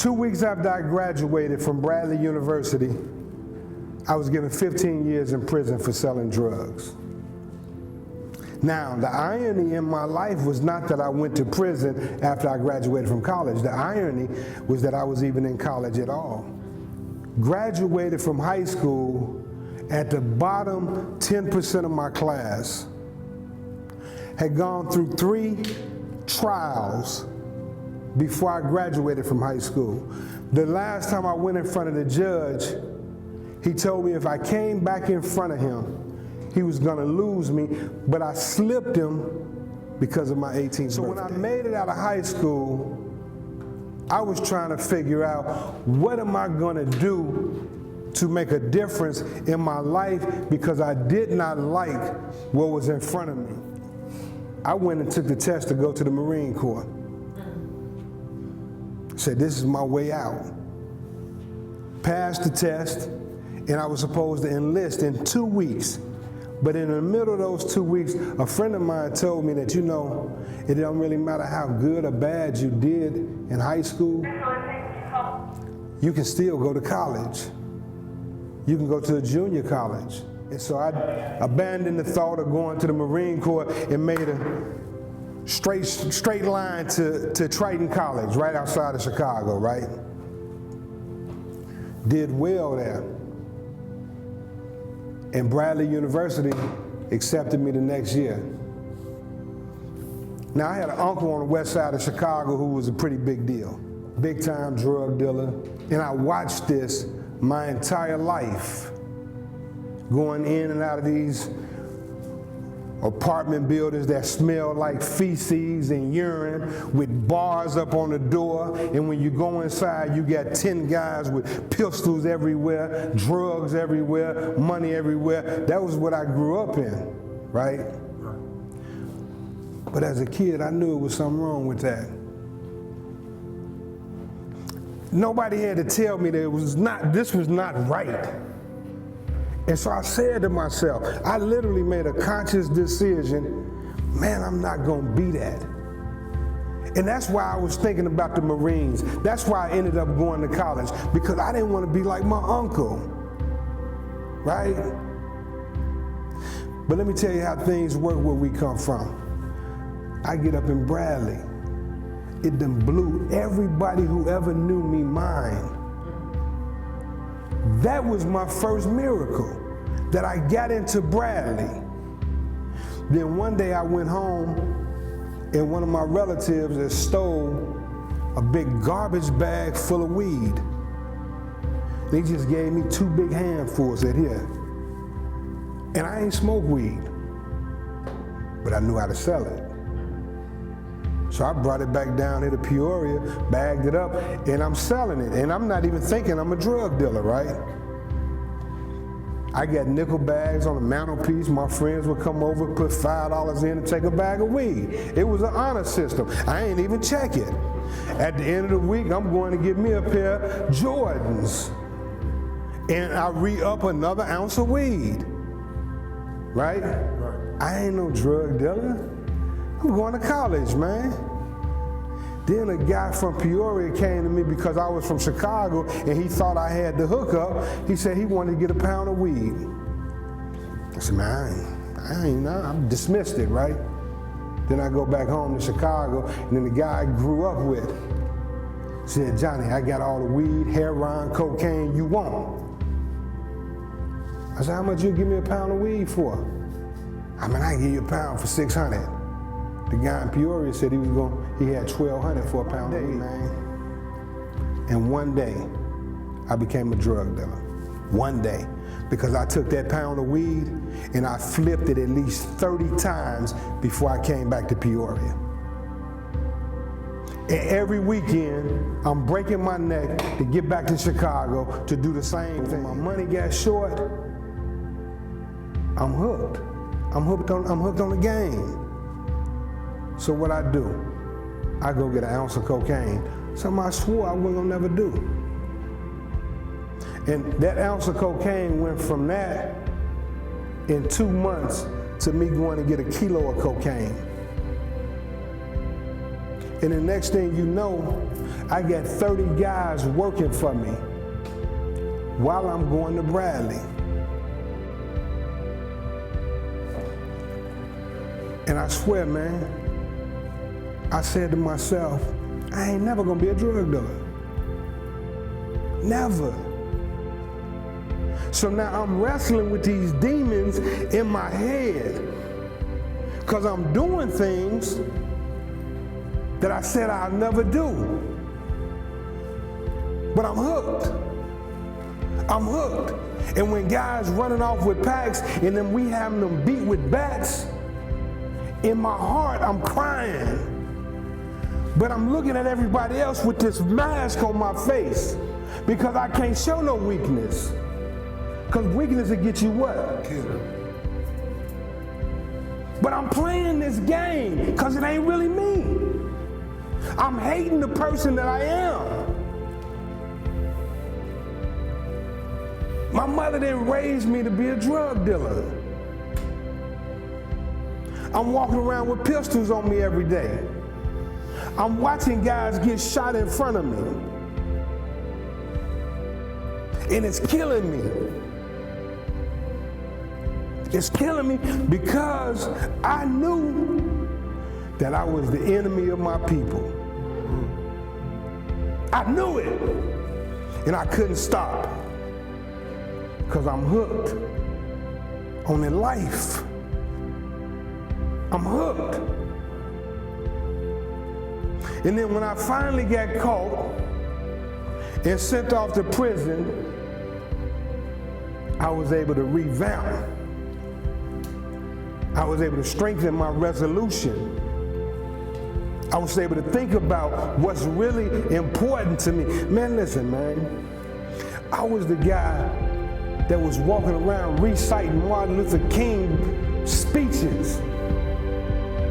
2 weeks after I graduated from Bradley University, I was given 15 years in prison for selling drugs. Now, the irony in my life was not that I went to prison after I graduated from college. The irony was that I was even in college at all. Graduated from high school at the bottom 10% of my class. Had gone through 3 trials before I graduated from high school. The last time I went in front of the judge, he told me if I came back in front of him, he was gonna lose me, but I slipped him because of my 18th birthday. So when I made it out of high school, I was trying to figure out, what am I gonna do to make a difference in my life, because I did not like what was in front of me. I went and took the test to go to the Marine Corps. Said, this is my way out. Passed the test, and I was supposed to enlist in 2 weeks. But in the middle of those 2 weeks, a friend of mine told me that, you know, it don't really matter how good or bad you did in high school, you can still go to college. You can go to a junior college. And so I abandoned the thought of going to the Marine Corps and made a straight line to Triton College, right outside of Chicago, right? Did well there. And Bradley University accepted me the next year. Now, I had an uncle on the west side of Chicago who was a pretty big deal, big time drug dealer. And I watched this my entire life, going in and out of these apartment buildings that smell like feces and urine, with bars up on the door, and when you go inside, you got 10 guys with pistols everywhere, drugs everywhere, money everywhere. That was what I grew up in, right? But as a kid, I knew it was something wrong with that. Nobody had to tell me that this was not right. And so I said to myself, I literally made a conscious decision, man, I'm not gonna be that. And that's why I was thinking about the Marines. That's why I ended up going to college, because I didn't want to be like my uncle, right? But let me tell you how things work where we come from. I get up in Bradley. It done blew everybody who ever knew me mind. That was my first miracle, that I got into Bradley. Then one day I went home, and one of my relatives had stole a big garbage bag full of weed. They just gave me 2 big handfuls, said, here. And I ain't smoked weed, but I knew how to sell it. So I brought it back down here to Peoria, bagged it up, and I'm selling it. And I'm not even thinking I'm a drug dealer, right? I got nickel bags on the mantelpiece. My friends would come over, put $5 in and take a bag of weed. It was an honor system. I ain't even check it. At the end of the week, I'm going to get me a pair of Jordans. And I re-up another ounce of weed, right? I ain't no drug dealer. I'm going to college, man. Then a guy from Peoria came to me because I was from Chicago and he thought I had the hookup. He said he wanted to get a pound of weed. I said, man, I ain't know. I dismissed it, right? Then I go back home to Chicago, and then the guy I grew up with said, Johnny, I got all the weed, heroin, cocaine you want. I said, how much you give me a pound of weed for? I mean, I can give you a pound for $600. The guy in Peoria said he had $1,200 for a pound of weed, man. And one day, I became a drug dealer. One day. Because I took that pound of weed and I flipped it at least 30 times before I came back to Peoria. And every weekend, I'm breaking my neck to get back to Chicago to do the same thing. When my money got short, I'm hooked. I'm hooked on the game. So what I do, I go get an ounce of cocaine. Something I swore I wasn't gonna never do. And that ounce of cocaine went from that in 2 months to me going to get a kilo of cocaine. And the next thing you know, I got 30 guys working for me while I'm going to Bradley. And I swear, man, I said to myself, I ain't never gonna be a drug dealer. Never. So now I'm wrestling with these demons in my head because I'm doing things that I said I'll never do. But I'm hooked. I'm hooked. And when guys running off with packs and then we having them beat with bats, in my heart I'm crying. But I'm looking at everybody else with this mask on my face because I can't show no weakness. Because weakness will get you what? Killed. But I'm playing this game because it ain't really me. I'm hating the person that I am. My mother didn't raise me to be a drug dealer. I'm walking around with pistols on me every day. I'm watching guys get shot in front of me. And it's killing me. It's killing me because I knew that I was the enemy of my people. I knew it. And I couldn't stop. Because I'm hooked on their life. I'm hooked. And then when I finally got caught and sent off to prison, I was able to revamp. I was able to strengthen my resolution. I was able to think about what's really important to me. Man, listen, man. I was the guy that was walking around reciting Martin Luther King speeches,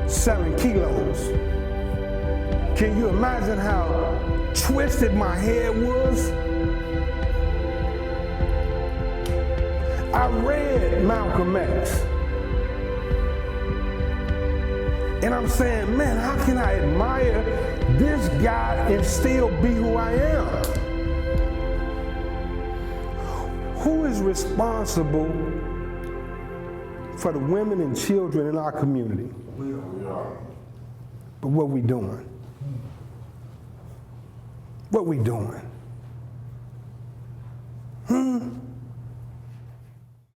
selling kilos. Can you imagine how twisted my head was? I read Malcolm X. And I'm saying, man, how can I admire this guy and still be who I am? Who is responsible for the women and children in our community? We are. But what we doing? What we doing?